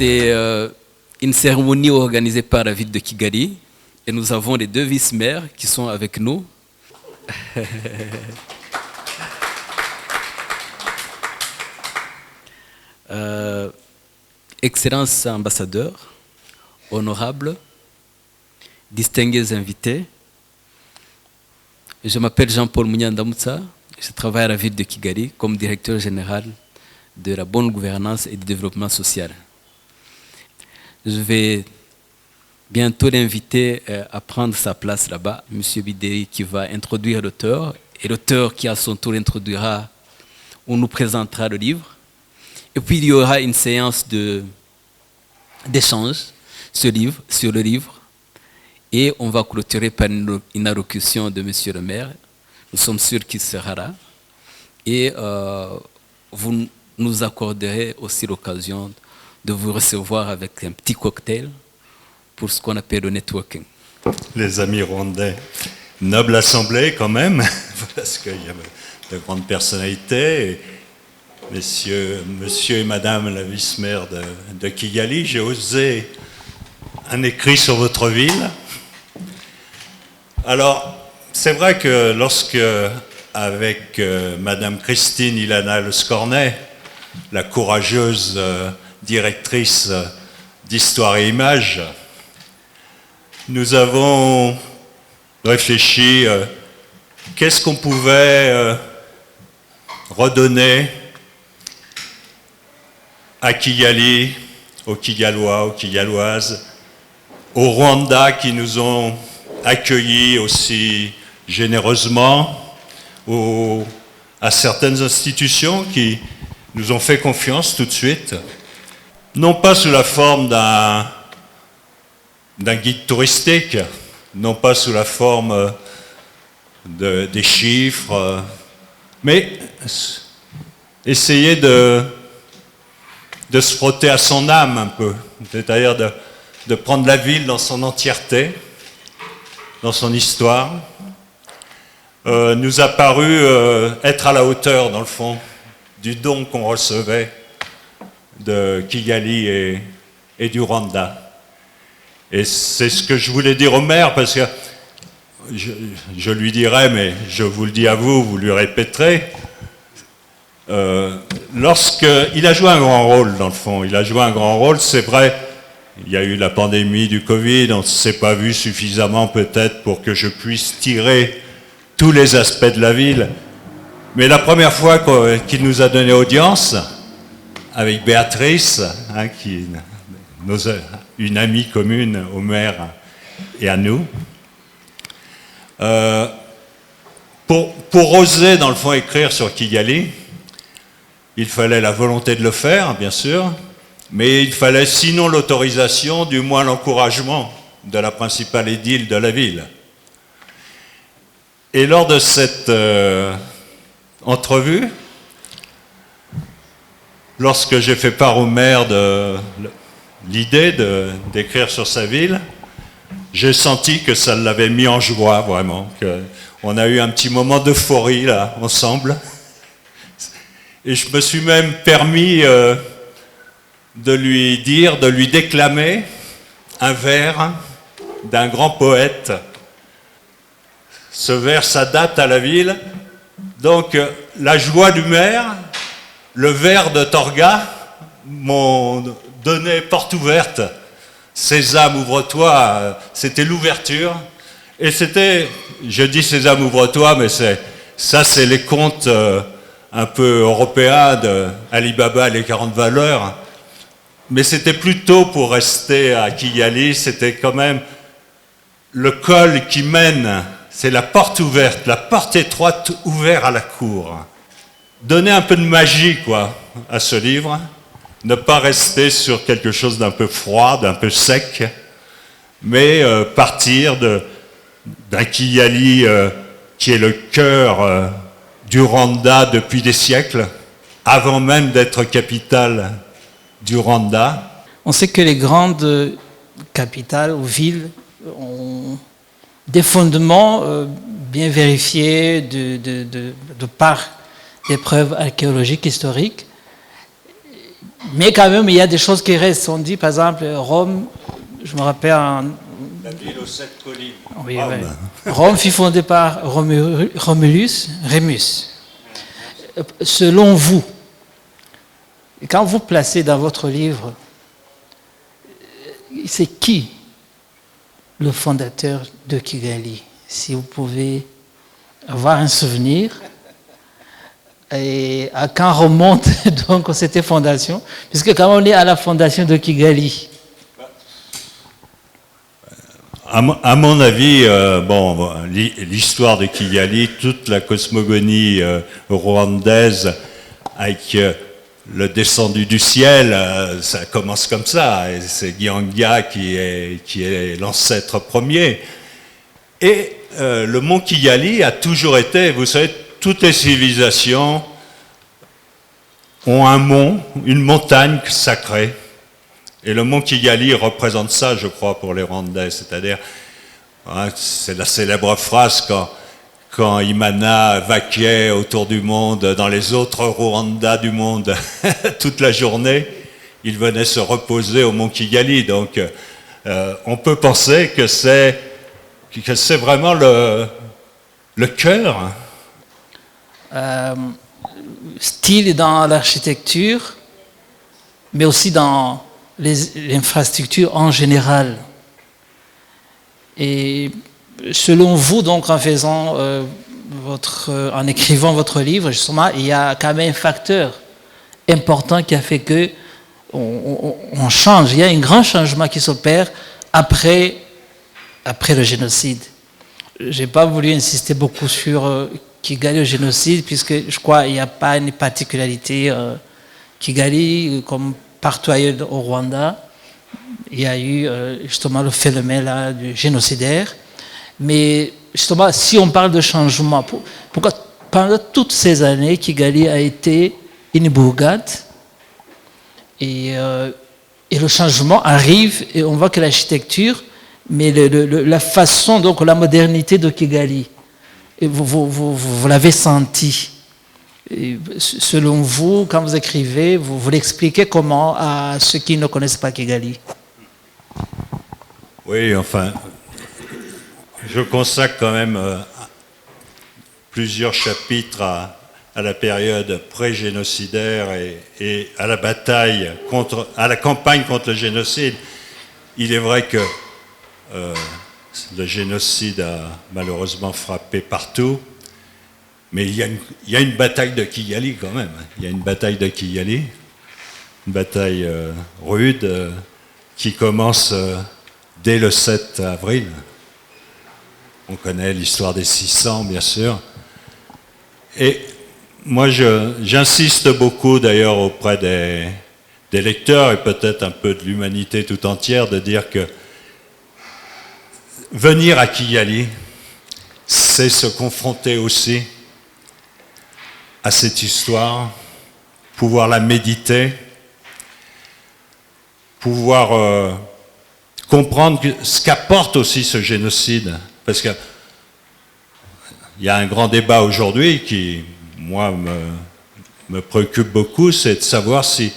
C'est une cérémonie organisée par la ville de Kigali et nous avons les 2 vice-maires qui sont avec nous. Excellences ambassadeurs, honorables, distingués invités, je m'appelle Jean-Paul Munyandamutsa, je travaille à la ville de Kigali comme directeur général de la bonne gouvernance et du développement social. Je vais bientôt l'inviter à prendre sa place là-bas, M. Bideri, qui va introduire l'auteur, et l'auteur qui à son tour introduira ou nous présentera le livre. Et puis il y aura une séance d'échange sur le livre, et on va clôturer par une allocution de M. le maire. Nous sommes sûrs qu'il sera là. Et vous nous accorderez aussi l'occasion de vous recevoir avec un petit cocktail pour ce qu'on appelle le networking. Les amis rwandais, noble assemblée quand même, parce qu'il y a de grandes personnalités. Monsieur et madame la vice-maire de Kigali, j'ai osé un écrit sur votre ville. Alors, c'est vrai que lorsque, avec madame Christine Ilana Le Scornet, la courageuse directrice d'Histoire et Images, nous avons réfléchi qu'est-ce qu'on pouvait redonner à Kigali, aux Kigalois, aux Kigaloises, au Rwanda qui nous ont accueillis aussi généreusement, à certaines institutions qui nous ont fait confiance tout de suite, non pas sous la forme d'un guide touristique, non pas sous la forme des chiffres, mais essayer de se frotter à son âme un peu, c'est-à-dire de prendre la ville dans son entièreté, dans son histoire, nous a paru être à la hauteur, dans le fond, du don qu'on recevait de Kigali et du Rwanda. Et c'est ce que je voulais dire au maire, parce que je lui dirai, mais je vous le dis à vous, vous lui répéterez, lorsqu'il a joué un grand rôle, dans le fond, il a joué un grand rôle, c'est vrai. Il y a eu la pandémie du Covid, on ne s'est pas vu suffisamment peut-être pour que je puisse tirer tous les aspects de la ville. Mais la première fois qu'il nous a donné audience, avec Béatrice, hein, une amie commune au maire et à nous, pour oser dans le fond écrire sur Kigali, il fallait la volonté de le faire, bien sûr, mais il fallait sinon l'autorisation, du moins l'encouragement de la principale édile de la ville. Et lors de cette entrevue, lorsque j'ai fait part au maire de l'idée d'écrire sur sa ville, j'ai senti que ça l'avait mis en joie, vraiment. On a eu un petit moment d'euphorie, là, ensemble. Et je me suis même permis de lui déclamer un vers d'un grand poète. Ce vers s'adapte à la ville. Donc, la joie du maire, le vers de Torga m'ont donné porte ouverte. Sésame, ouvre-toi, c'était l'ouverture. Et c'était, je dis Sésame, ouvre-toi, mais ça c'est les contes un peu européens de Ali Baba et les 40 valeurs. Mais c'était plutôt, pour rester à Kigali, c'était quand même le col qui mène, c'est la porte ouverte, la porte étroite ouverte à la cour. Donner un peu de magie, quoi, à ce livre. Ne pas rester sur quelque chose d'un peu froid, d'un peu sec, mais partir d'un Kigali qui est le cœur du Rwanda depuis des siècles, avant même d'être capitale du Rwanda. On sait que les grandes capitales ou villes ont des fondements bien vérifiés de par des preuves archéologiques, historiques. Mais quand même, il y a des choses qui restent. On dit, par exemple, Rome, je me rappelle... La ville aux 7 collines. Oui, Rome fut fondée par Rémus. Selon vous, quand vous placez dans votre livre, c'est qui le fondateur de Kigali? Si vous pouvez avoir un souvenir, et à quand remonte donc cette fondation? Puisque quand on est à la fondation de Kigali, à mon avis, l'histoire de Kigali, toute la cosmogonie rwandaise avec le descendu du ciel, ça commence comme ça. Et c'est Gihanga qui est l'ancêtre premier. Et le mont Kigali a toujours été, vous savez, toutes les civilisations ont un mont, une montagne sacrée. Et le mont Kigali représente ça, je crois, pour les Rwandais. C'est-à-dire, c'est la célèbre phrase quand Imana vaquait autour du monde, dans les autres Rwandais du monde, toute la journée, il venait se reposer au mont Kigali. Donc, on peut penser que c'est vraiment le cœur. Style dans l'architecture, mais aussi dans l'infrastructure en général. Et selon vous, donc, en écrivant votre livre, justement, il y a quand même un facteur important qui a fait que on change. Il y a un grand changement qui s'opère après le génocide. Je n'ai pas voulu insister beaucoup sur Kigali, le génocide, puisque je crois qu'il n'y a pas une particularité. Kigali, comme partout ailleurs au Rwanda, il y a eu justement le phénomène là, du génocidaire. Mais justement, si on parle de changement, pourquoi pendant toutes ces années, Kigali a été une bourgade et le changement arrive et on voit que l'architecture, mais la façon, donc la modernité de Kigali, et vous l'avez senti. Et selon vous, quand vous écrivez, vous l'expliquez comment à ceux qui ne connaissent pas Kigali? Oui, enfin, je consacre quand même plusieurs chapitres à la période pré-génocidaire et à la bataille à la campagne contre le génocide. Il est vrai que le génocide a malheureusement frappé partout, mais il y a une bataille de Kigali quand même. Il y a une bataille de Kigali, une bataille rude qui commence dès le 7 avril. On connaît l'histoire des 600, bien sûr. Et moi, j'insiste beaucoup, d'ailleurs, auprès des lecteurs, et peut-être un peu de l'humanité tout entière, de dire que venir à Kigali, c'est se confronter aussi à cette histoire, pouvoir la méditer, pouvoir comprendre ce qu'apporte aussi ce génocide. Parce qu'il y a un grand débat aujourd'hui qui, moi, me préoccupe beaucoup, c'est de savoir si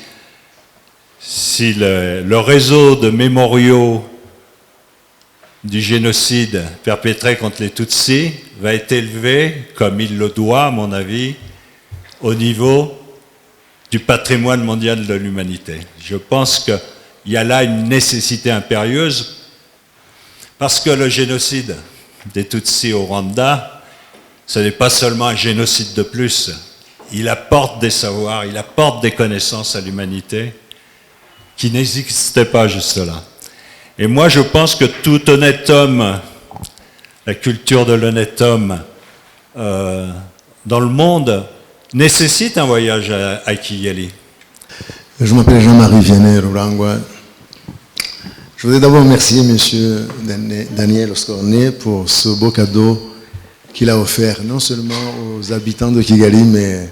le réseau de mémoriaux du génocide perpétré contre les Tutsis va être élevé, comme il le doit, à mon avis, au niveau du patrimoine mondial de l'humanité. Je pense qu'il y a là une nécessité impérieuse, parce que le génocide des Tutsis au Rwanda, ce n'est pas seulement un génocide de plus, il apporte des savoirs, il apporte des connaissances à l'humanité qui n'existaient pas juste là. Et moi, je pense que tout honnête homme, la culture de l'honnête homme dans le monde, nécessite un voyage à Kigali. Je m'appelle Jean-Marie Vianney Rurangwa. Je voudrais d'abord remercier M. Daniel Oscorné pour ce beau cadeau qu'il a offert non seulement aux habitants de Kigali, mais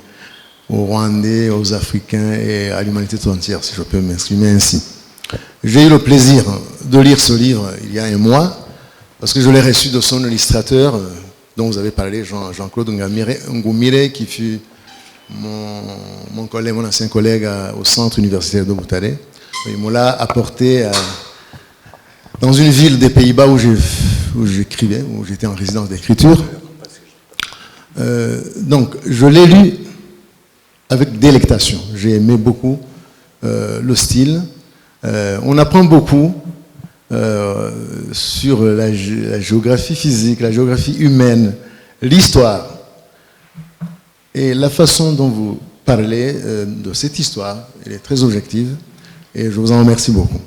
aux Rwandais, aux Africains et à l'humanité tout entière, si je peux m'exprimer ainsi. J'ai eu le plaisir de lire ce livre il y a un mois, parce que je l'ai reçu de son illustrateur, dont vous avez parlé, Jean-Claude Ngumire, qui fut mon collègue, mon ancien collègue au centre universitaire de Boutaré. Il me l'a apporté dans une ville des Pays-Bas où j'écrivais, où j'étais en résidence d'écriture. Donc, je l'ai lu avec délectation. J'ai aimé beaucoup le style. On apprend beaucoup sur la géographie physique, la géographie humaine, l'histoire. Et la façon dont vous parlez de cette histoire, elle est très objective et je vous en remercie beaucoup.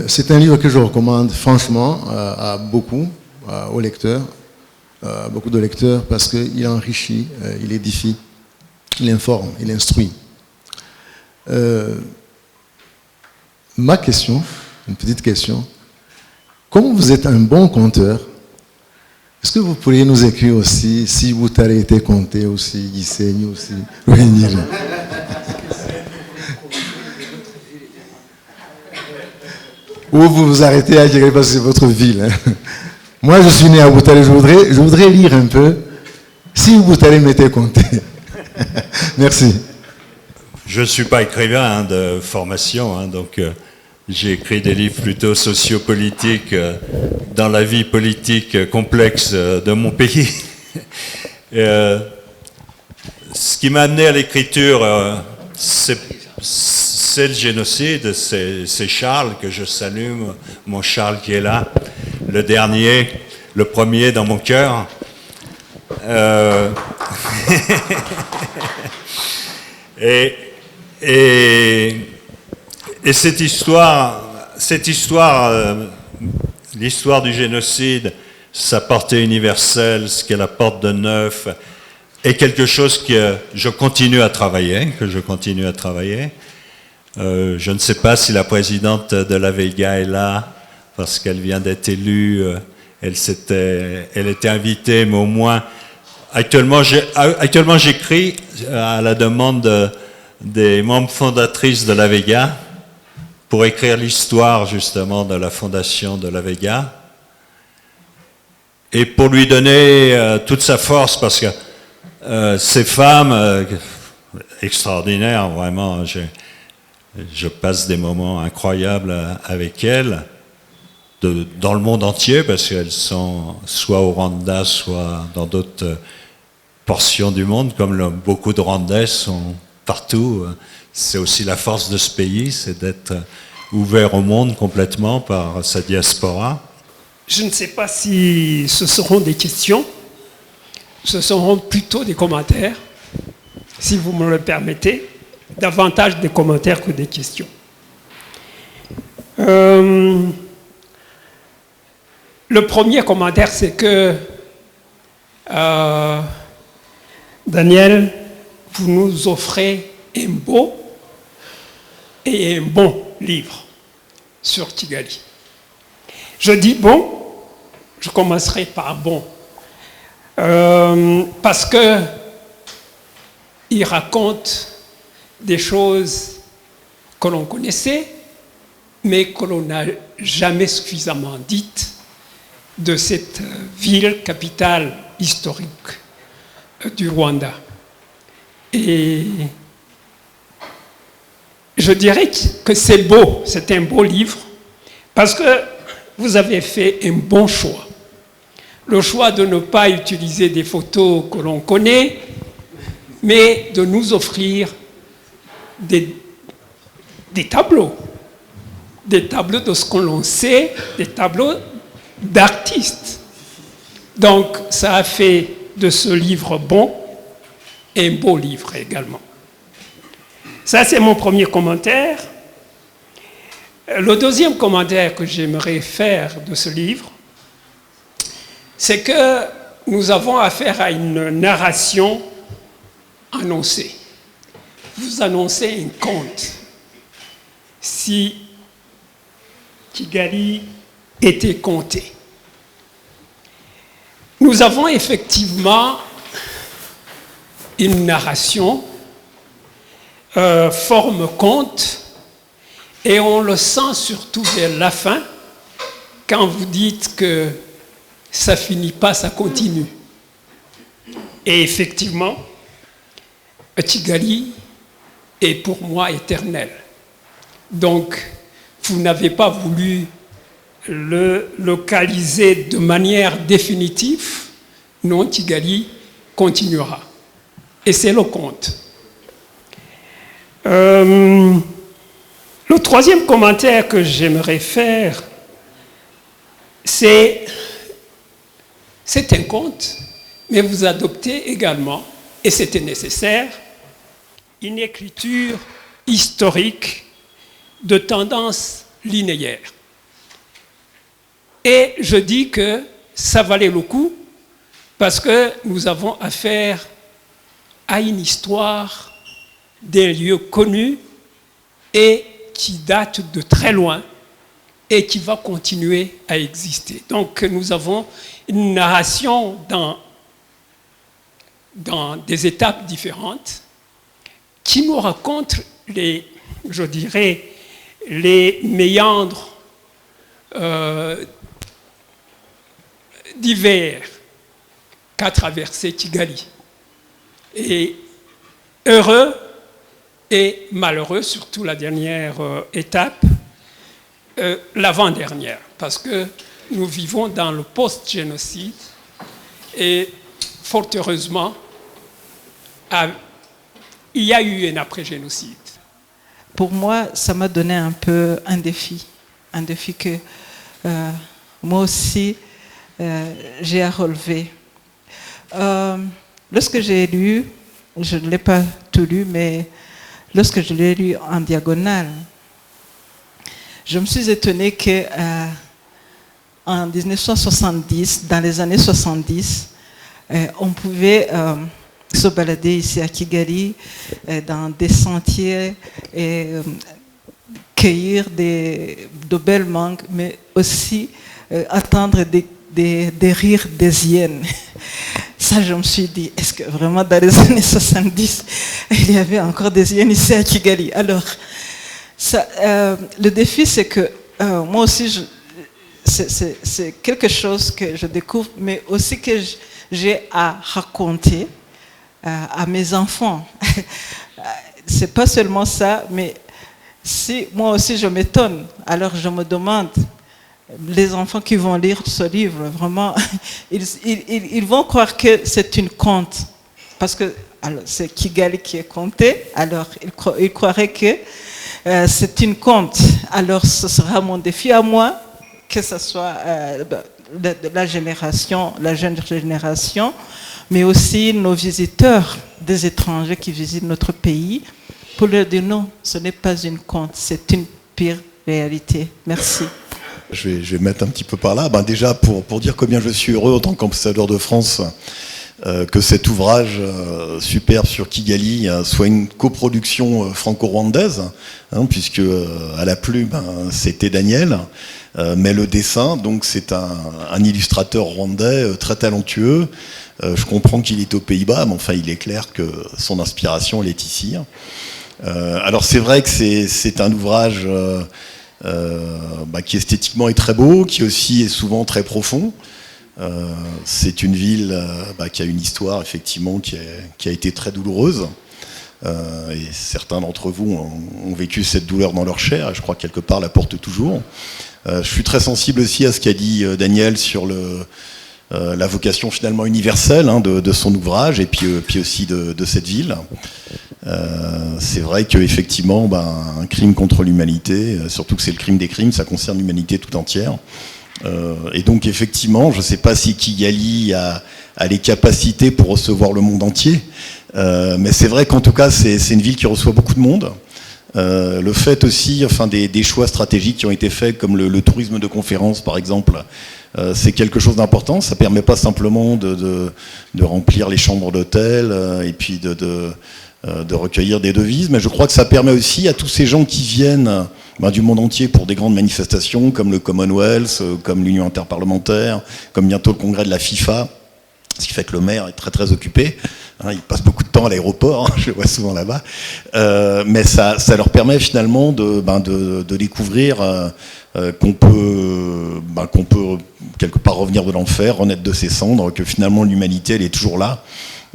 C'est un livre que je recommande franchement à beaucoup, aux lecteurs, beaucoup de lecteurs, parce qu'il enrichit, il édifie, il informe, il instruit. Ma question, une petite question, comme vous êtes un bon conteur, est-ce que vous pourriez nous écrire aussi si vous avez été compté aussi, Gisenyi aussi, Rueniri? Ou vous vous arrêtez à Guéret parce que c'est votre ville. Hein. Moi, je suis né à Boutaré, je voudrais lire un peu si Boutaré m'était compté. Merci. Je ne suis pas écrivain de formation, donc j'ai écrit des livres plutôt sociopolitiques dans la vie politique complexe de mon pays. Ce qui m'a amené à l'écriture, c'est le génocide, c'est Charles que je salue, mon Charles qui est là, le dernier, le premier dans mon cœur. Et cette histoire, l'histoire du génocide, sa portée universelle, ce qu'elle apporte de neuf, est quelque chose que je continue à travailler, je ne sais pas si la présidente de la Vega est là, parce qu'elle vient d'être élue, elle était invitée, mais au moins, actuellement j'écris à la demande des membres fondatrices de la Vega, pour écrire l'histoire justement de la fondation de la Vega, et pour lui donner toute sa force, parce que ces femmes extraordinaires, vraiment, je passe des moments incroyables avec elles, dans le monde entier, parce qu'elles sont soit au Rwanda, soit dans d'autres portions du monde, comme beaucoup de Rwandais sont partout. C'est aussi la force de ce pays, c'est d'être ouvert au monde complètement par sa diaspora. Je ne sais pas si ce seront des questions, ce seront plutôt des commentaires, si vous me le permettez, davantage des commentaires que des questions. Le premier commentaire, c'est que Daniel, vous nous offrez un beau et un bon livre sur Kigali. Je dis bon, je commencerai par bon, parce que il raconte des choses que l'on connaissait, mais que l'on n'a jamais suffisamment dites de cette ville capitale historique du Rwanda. Et je dirais que c'est beau, c'est un beau livre, parce que vous avez fait un bon choix. Le choix de ne pas utiliser des photos que l'on connaît, mais de nous offrir des tableaux de ce que l'on sait, des tableaux d'artistes. Donc, ça a fait de ce livre bon, un beau livre également. Ça, c'est mon premier commentaire. Le deuxième commentaire que j'aimerais faire de ce livre, c'est que nous avons affaire à une narration annoncée. Vous annoncez un conte. Si Kigali était compté. Nous avons effectivement une narration, forme conte, et on le sent surtout vers la fin, quand vous dites que ça finit pas, ça continue. Et effectivement, Kigali est pour moi éternel. Donc, vous n'avez pas voulu le localiser de manière définitive. Non, Kigali continuera. Et c'est le compte. Le troisième commentaire que j'aimerais faire, c'est un conte, mais vous adoptez également, et c'était nécessaire, une écriture historique de tendance linéaire. Et je dis que ça valait le coup parce que nous avons affaire à une histoire d'un lieu connu et qui date de très loin et qui va continuer à exister. Donc nous avons une narration dans des étapes différentes qui nous raconte les méandres divers qu'a traversé Kigali. Et heureux et malheureux, surtout la dernière étape, l'avant-dernière, parce que nous vivons dans le post-génocide et fort heureusement, il y a eu un après-génocide. Pour moi, ça m'a donné un peu un défi que moi aussi j'ai à relever. Lorsque j'ai lu, je ne l'ai pas tout lu, mais lorsque je l'ai lu en diagonale, je me suis étonnée que en 1970, dans les années 70, on pouvait se balader ici à Kigali dans des sentiers et cueillir de belles mangues, mais aussi entendre des rires des hyènes. Ça, je me suis dit, est-ce que vraiment dans les années 70, il y avait encore des hyènes ici à Kigali? Alors, ça, le défi, c'est que moi aussi, c'est quelque chose que je découvre, mais aussi que j'ai à raconter à mes enfants. C'est pas seulement ça, mais si moi aussi je m'étonne, alors je me demande, les enfants qui vont lire ce livre, vraiment, ils vont croire que c'est une conte, parce que c'est Kigali qui est conté, alors ils croiraient que c'est une conte. Alors ce sera mon défi à moi, que ce soit de la jeune génération, mais aussi nos visiteurs, des étrangers qui visitent notre pays, pour leur dire non, ce n'est pas une conte, c'est une pire réalité. Merci. Je vais mettre un petit peu par là. Déjà, pour dire combien je suis heureux en tant qu'ambassadeur de France que cet ouvrage superbe sur Kigali soit une coproduction franco-rwandaise, puisque à la plume, c'était Daniel, mais le dessin, donc c'est un illustrateur rwandais très talentueux. Je comprends qu'il est aux Pays-Bas, mais enfin, il est clair que son inspiration, elle est ici. Alors, c'est vrai que c'est un ouvrage qui esthétiquement est très beau, qui aussi est souvent très profond. C'est une ville qui a une histoire, effectivement, qui a été très douloureuse. Et certains d'entre vous ont vécu cette douleur dans leur chair, et je crois que quelque part la portent toujours. Je suis très sensible aussi à ce qu'a dit Daniel sur la vocation finalement universelle de son ouvrage et puis aussi de cette ville. C'est vrai qu'effectivement, un crime contre l'humanité, surtout que c'est le crime des crimes, ça concerne l'humanité tout entière. Et donc effectivement, je ne sais pas si Kigali a les capacités pour recevoir le monde entier, mais c'est vrai qu'en tout cas, c'est une ville qui reçoit beaucoup de monde. Le fait aussi, des choix stratégiques qui ont été faits, comme le tourisme de conférence par exemple, c'est quelque chose d'important. Ça ne permet pas simplement de remplir les chambres d'hôtel et puis de recueillir des devises, mais je crois que ça permet aussi à tous ces gens qui viennent du monde entier pour des grandes manifestations comme le Commonwealth, comme l'Union interparlementaire, comme bientôt le congrès de la FIFA, ce qui fait que le maire est très très occupé. Il passe beaucoup de temps à l'aéroport, je le vois souvent là-bas, mais ça leur permet finalement de découvrir qu'on peut quelque part revenir de l'enfer, renaître de ses cendres, que finalement l'humanité elle est toujours là,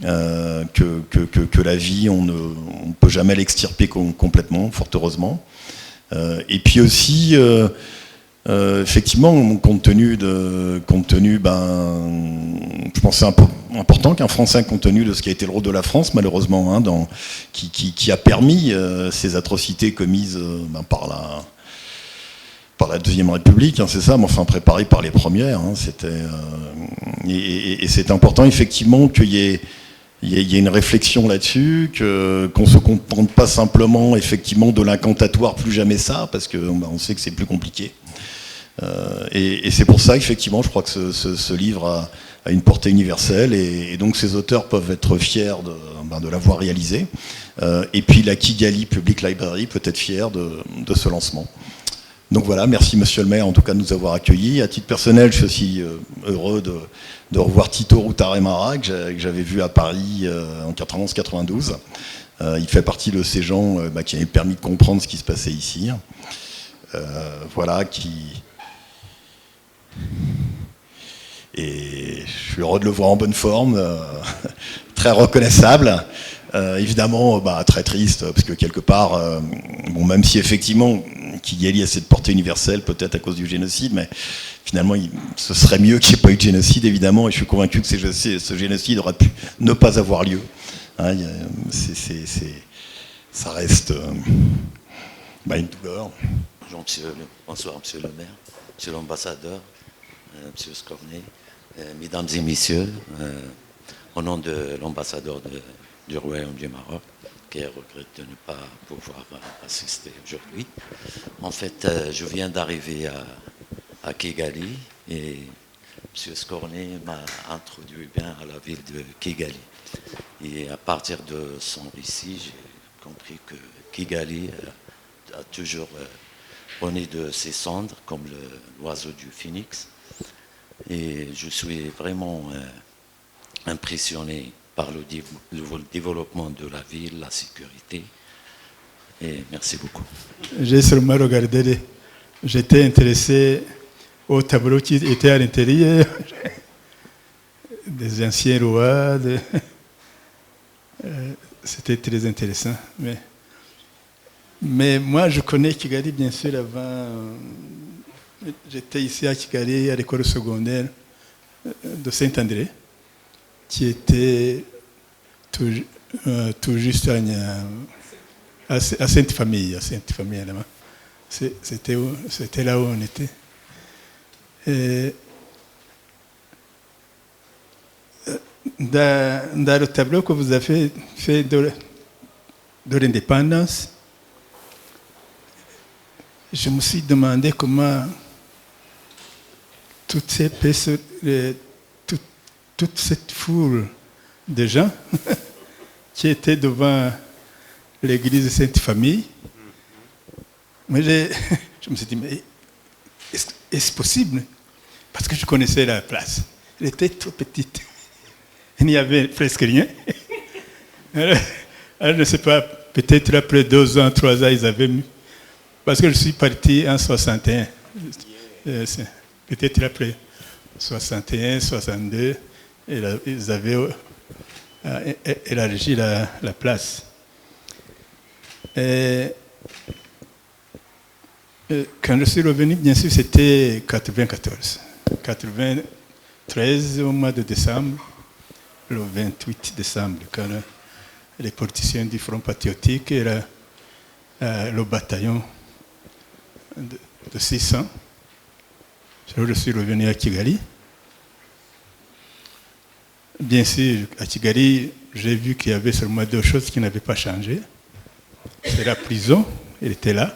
que la vie, on ne peut jamais l'extirper complètement, fort heureusement. Et puis aussi, effectivement, compte tenu, je pense que c'est important qu'un Français, compte tenu de ce qui a été le rôle de la France, malheureusement, hein, qui a permis ces atrocités commises par la Deuxième République, hein, c'est ça, mais enfin préparées par les premières. Hein, et c'est important, effectivement, qu'il y ait une réflexion là-dessus, qu'on ne se contente pas simplement, effectivement, de l'incantatoire plus jamais ça, parce qu'on sait que c'est plus compliqué. Et c'est pour ça, effectivement, je crois que ce livre a une portée universelle, et donc ces auteurs peuvent être fiers de l'avoir réalisé. Et puis la Kigali Public Library peut être fière de ce lancement. Donc voilà, merci Monsieur le maire en tout cas de nous avoir accueillis. À titre personnel, je suis aussi heureux de revoir Tito Rutaremara, que j'avais vu à Paris en 91-92. Il fait partie de ces gens qui avaient permis de comprendre ce qui se passait ici. Voilà, et je suis heureux de le voir en bonne forme, très reconnaissable. Évidemment, très triste, parce que quelque part, même si effectivement Kigali a cette portée universelle, peut-être à cause du génocide, mais finalement, ce serait mieux qu'il n'y ait pas eu de génocide, évidemment, et je suis convaincu que ce génocide aurait pu ne pas avoir lieu. Hein, ça reste une douleur. Bonsoir, monsieur le maire, monsieur l'ambassadeur, monsieur Scornet, mesdames et messieurs, au nom de l'ambassadeur du Royaume du Maroc, qui regrette de ne pas pouvoir assister aujourd'hui. En fait, je viens d'arriver à Kigali et M. Scornet m'a introduit bien à la ville de Kigali. Et à partir de son récit, j'ai compris que Kigali a toujours rené de ses cendres, comme l'oiseau du phénix. Et je suis vraiment impressionné par le développement de la ville, la sécurité. Et merci beaucoup. J'ai seulement regardé, j'étais intéressé au tableau qui était à l'intérieur, des anciens rois. C'était très intéressant. Mais moi, je connais Kigali, bien sûr, avant. J'étais ici à Kigali, à l'école secondaire de Saint-André, qui était tout juste à Sainte-Famille, c'était là où on était. Et dans le tableau que vous avez fait de l'indépendance, je me suis demandé comment toute cette foule de gens qui étaient devant l'église Sainte-Famille, mais je me suis dit, mais est-ce possible? Parce que je connaissais la place. Elle était trop petite. Il n'y avait presque rien. Alors, je ne sais pas, peut-être après 2 ans, 3 ans, ils avaient mis. Parce que je suis parti en 61. Peut-être après 61, 62, ils avaient élargi la place. Et quand je suis revenu, bien sûr, c'était 94. 93, au mois de décembre, le 28 décembre, quand les politiciens du Front patriotique et le bataillon de 600, je suis revenu à Kigali. Bien sûr, à Kigali, j'ai vu qu'il y avait seulement 2 choses qui n'avaient pas changé. C'est la prison, elle était là,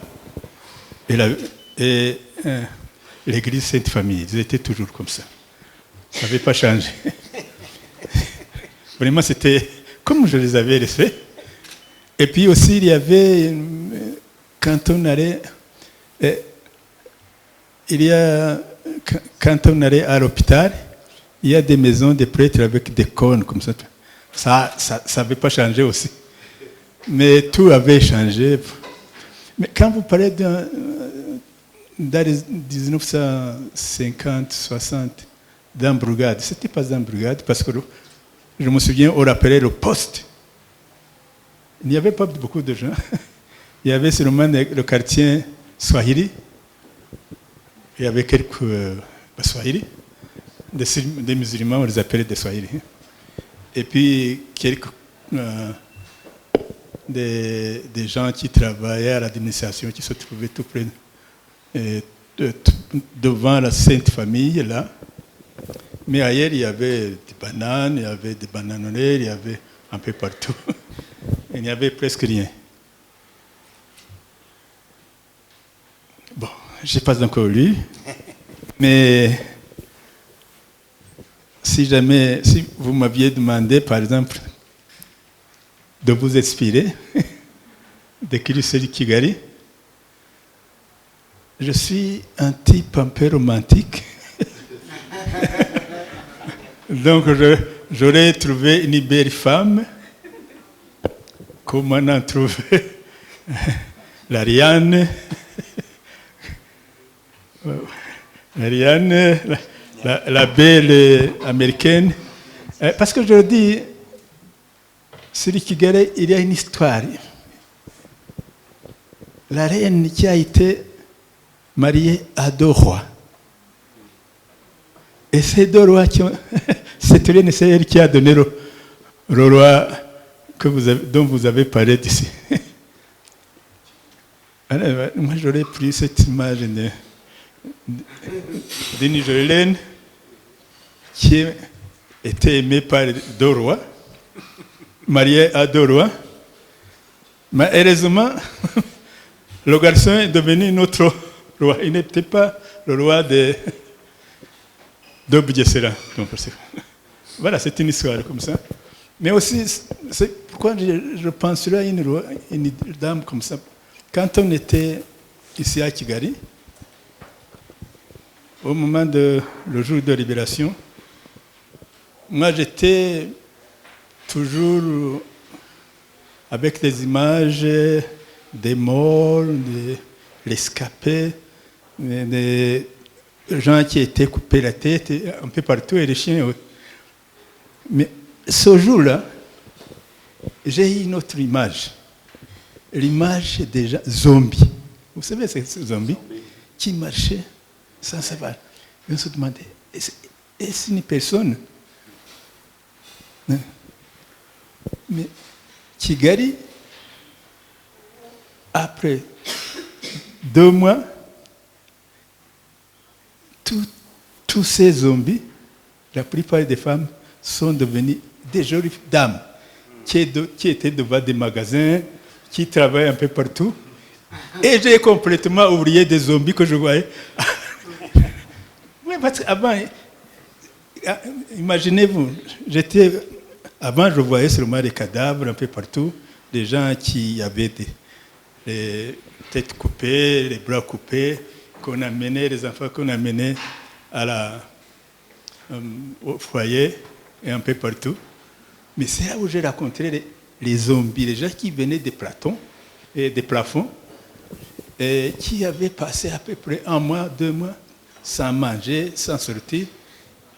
et l'église Sainte-Famille, ils étaient toujours comme ça. Ça n'avait pas changé. Vraiment, c'était comme je les avais laissés. Et puis aussi, il y avait, quand on allait à l'hôpital, il y a des maisons de prêtres avec des cônes comme ça. Ça n'avait pas changé aussi. Mais tout avait changé. Mais quand vous parlez dans les 1950, 60, d'embrigade, ce n'était pas d'embrigade parce que je me souviens, on appelait le poste. Il n'y avait pas beaucoup de gens. Il y avait seulement le quartier Swahili. Il y avait quelques Swahili. Des musulmans, on les appelait des Swahili. Et puis, quelques des gens qui travaillaient à l'administration, qui se trouvaient tout près, devant la Sainte Famille, là. Mais ailleurs, il y avait des bananes, il y avait des bananonnets, il y avait un peu partout. Il n'y avait presque rien. Bon, je n'ai pas encore lu, mais si vous m'aviez demandé, par exemple, de vous inspirer, d'écrire sur Kigali, je suis un type un peu romantique. Donc, j'aurais trouvé une belle femme, comme on a trouvé l'Ariane, la belle américaine. Parce que je dis, sur Kigali, il y a une histoire. La reine qui a été mariée à 2 rois. Et ces 2 rois cette reine, c'est elle qui a donné le roi dont vous avez parlé d'ici. Alors, moi, j'aurais pris cette image d'une Nigérienne qui était aimée par 2 rois, mariée à 2 rois. Mais heureusement, le garçon est devenu notre roi. Il n'était pas le roi de Bidjessera. Voilà, c'est une histoire comme ça. Mais aussi, c'est pourquoi je penserais à une dame comme ça. Quand on était ici à Kigali, au moment le jour de libération, moi j'étais toujours avec des images des morts, des rescapés, des gens qui étaient coupés la tête un peu partout et les chiens. Mais ce jour-là, j'ai eu une autre image. L'image des gens zombies. Vous savez, c'est ces zombies qui marchaient sans savoir. Et on se demandait, est-ce une personne? Mais Kigali, après 2 mois, tous ces zombies, la plupart des femmes, sont devenues des jolies dames qui étaient devant des magasins, qui travaillent un peu partout. Et j'ai complètement oublié des zombies que je voyais. Oui, parce qu'avant, imaginez-vous, avant je voyais seulement des cadavres un peu partout, des gens qui avaient les têtes coupées, les bras coupés, qu'on amenait, les enfants qu'on amenait au foyer et un peu partout. Mais c'est là où j'ai rencontré les zombies, les gens qui venaient des plafonds, et qui avaient passé à peu près 1 mois, 2 mois, sans manger, sans sortir.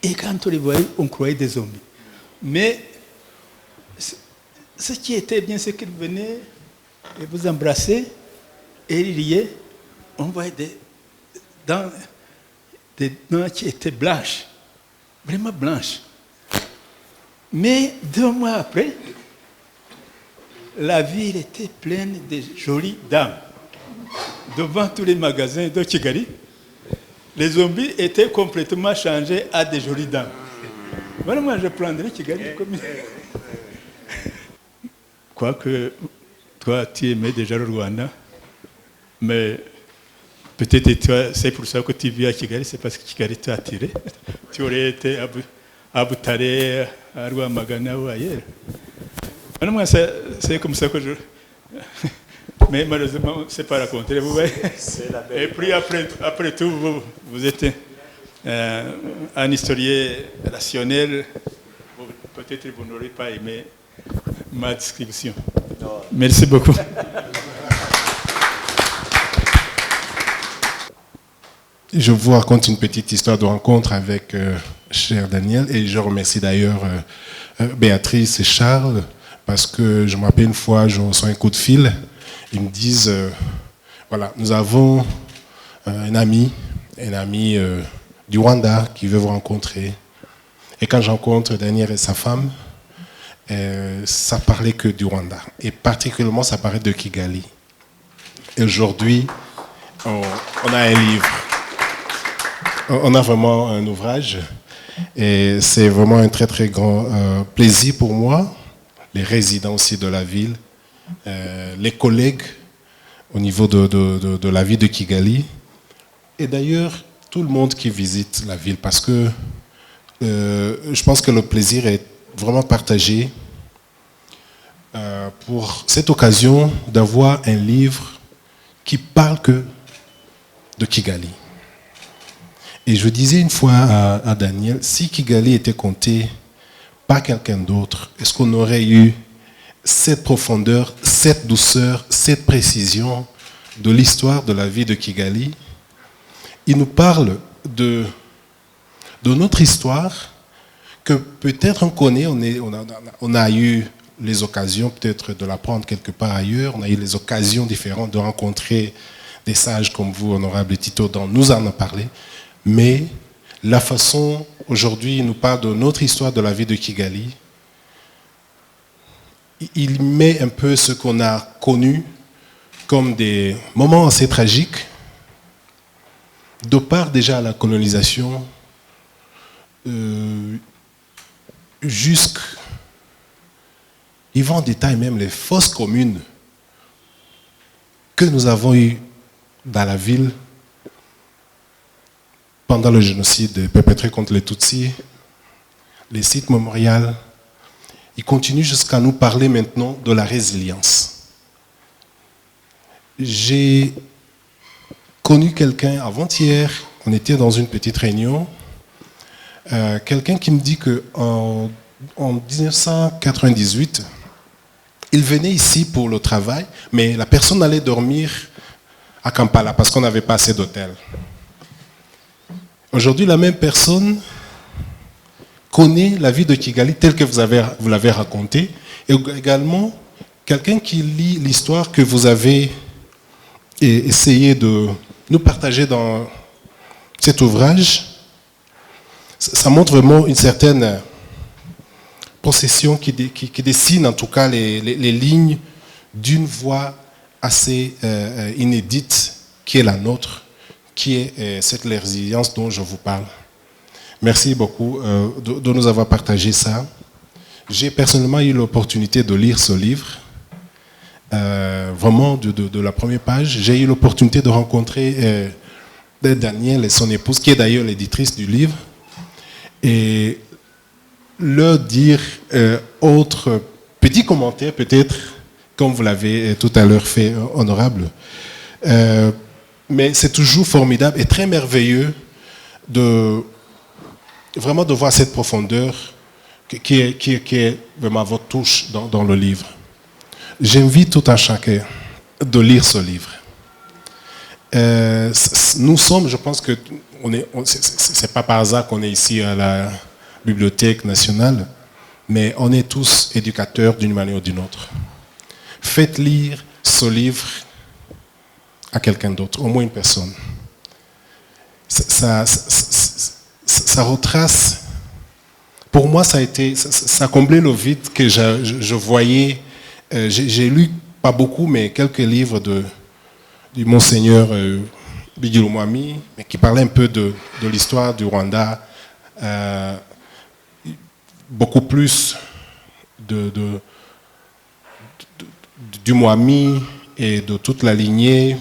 Et quand on les voyait, on croyait des zombies. Mais ce qui était bien, c'est qu'ils venaient et vous embrassaient et ils riaient. On voyait des dents qui étaient blanches, vraiment blanches. Mais 2 mois après, la ville était pleine de jolies dames. Devant tous les magasins de Kigali, les zombies étaient complètement changés à des jolies dames. Voilà, moi je prendrais Kigali comme... Quoique, toi tu aimais déjà le Rwanda, mais peut-être c'est pour ça que tu vis à Kigali, c'est parce que Kigali t'a attiré. Tu aurais été à Butare, à Rwamagana ou ailleurs. Alors moi, c'est comme ça que je... Mais malheureusement, ce n'est pas raconté, vous voyez. Et puis après tout, vous êtes un historien rationnel. Peut-être vous n'aurez pas aimé ma description. Merci beaucoup. Je vous raconte une petite histoire de rencontre avec cher Daniel, et je remercie d'ailleurs Béatrice et Charles, parce que je me rappelle une fois, je reçois un coup de fil, ils me disent, voilà, nous avons un ami du Rwanda qui veut vous rencontrer. Et quand je rencontre Daniel et sa femme, ça parlait que du Rwanda. Et particulièrement, ça parlait de Kigali. Et aujourd'hui, on a un livre. On a vraiment un ouvrage. Et c'est vraiment un très très grand plaisir pour moi, les résidents aussi de la ville, les collègues au niveau de la ville de Kigali. Et d'ailleurs, tout le monde qui visite la ville, parce que je pense que le plaisir est vraiment partagé pour cette occasion d'avoir un livre qui parle que de Kigali. Et je disais une fois à Daniel, si Kigali était compté par quelqu'un d'autre, est-ce qu'on aurait eu cette profondeur, cette douceur, cette précision de l'histoire de la vie de Kigali? Il nous parle de notre histoire que peut-être on connaît, on a eu les occasions peut-être de l'apprendre quelque part ailleurs, on a eu les occasions différentes de rencontrer des sages comme vous, honorable Tito, dont nous en avons parlé, mais la façon, aujourd'hui, il nous parle de notre histoire de la vie de Kigali, il met un peu ce qu'on a connu comme des moments assez tragiques, de part déjà à la colonisation, jusqu'à, ils vont en détail même les fosses communes que nous avons eues dans la ville pendant le génocide perpétré contre les Tutsis, les sites mémorials. Il continue jusqu'à nous parler maintenant de la résilience. J'ai connu quelqu'un avant-hier, on était dans une petite réunion, quelqu'un qui me dit qu'en 1998, il venait ici pour le travail, mais la personne allait dormir à Kampala parce qu'on n'avait pas assez d'hôtels. Aujourd'hui, la même personne connaît la vie de Kigali telle que vous l'avez racontée, et également quelqu'un qui lit l'histoire que vous avez essayé de nous partager dans cet ouvrage. Ça montre vraiment une certaine possession qui dessine en tout cas les lignes d'une voie assez inédite qui est la nôtre, qui est cette résilience dont je vous parle. Merci beaucoup de nous avoir partagé ça. J'ai personnellement eu l'opportunité de lire ce livre, vraiment de la première page. J'ai eu l'opportunité de rencontrer Daniel et son épouse, qui est d'ailleurs l'éditrice du livre, et leur dire autre petit commentaire peut-être, comme vous l'avez tout à l'heure fait, honorable. Mais c'est toujours formidable et très merveilleux vraiment de voir cette profondeur qui est vraiment votre touche dans le livre. J'invite tout un chacun de lire ce livre. Nous sommes, je pense que c'est pas par hasard qu'on est ici à la Bibliothèque nationale, mais on est tous éducateurs d'une manière ou d'une autre. Faites lire ce livre à quelqu'un d'autre, au moins une personne. Ça retrace. Pour moi, ça a comblé le vide que je voyais. J'ai lu, pas beaucoup, mais quelques livres du Monseigneur Bigirumwami, mais qui parlait un peu de l'histoire du Rwanda, beaucoup plus du Mwami et de toute la lignée,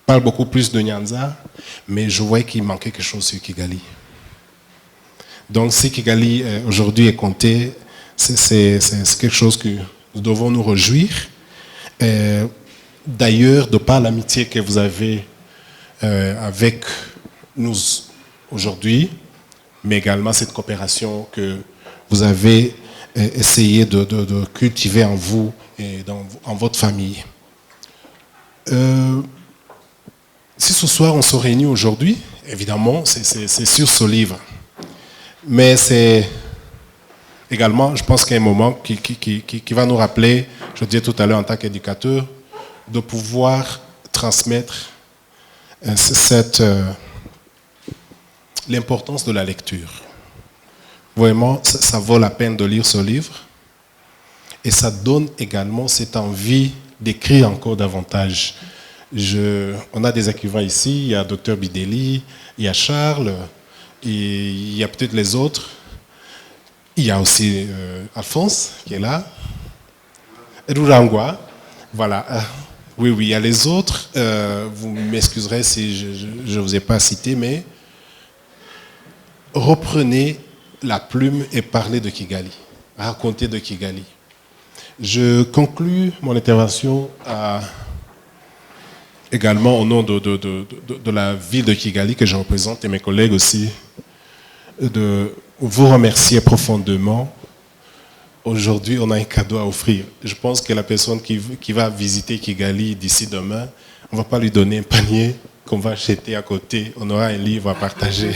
parle beaucoup plus de Nyanza, mais je voyais qu'il manquait quelque chose sur Kigali. Donc si Kigali aujourd'hui est compté, c'est quelque chose que nous devons nous réjouir. D'ailleurs, de par l'amitié que vous avez avec nous aujourd'hui, mais également cette coopération que vous avez essayé de cultiver en vous et en votre famille. Si ce soir on se réunit aujourd'hui, évidemment, c'est sur ce livre. Mais c'est également, je pense qu'il y a un moment qui va nous rappeler, je disais tout à l'heure en tant qu'éducateur, de pouvoir transmettre l'importance de la lecture. Vraiment, ça vaut la peine de lire ce livre. Et ça donne également cette envie d'écrire encore davantage. On a des écrivains ici, il y a Dr Bideli, il y a Charles, et il y a peut-être les autres. Il y a aussi Alphonse qui est là. Rurangwa, voilà. Oui, il y a les autres. Vous m'excuserez si je ne vous ai pas cité, mais reprenez la plume et parlez de Kigali. Racontez de Kigali. Je conclus mon intervention également au nom de la ville de Kigali que je représente et mes collègues aussi, de vous remercier profondément. Aujourd'hui, on a un cadeau à offrir. Je pense que la personne qui va visiter Kigali d'ici demain, on ne va pas lui donner un panier qu'on va acheter à côté. On aura un livre à partager.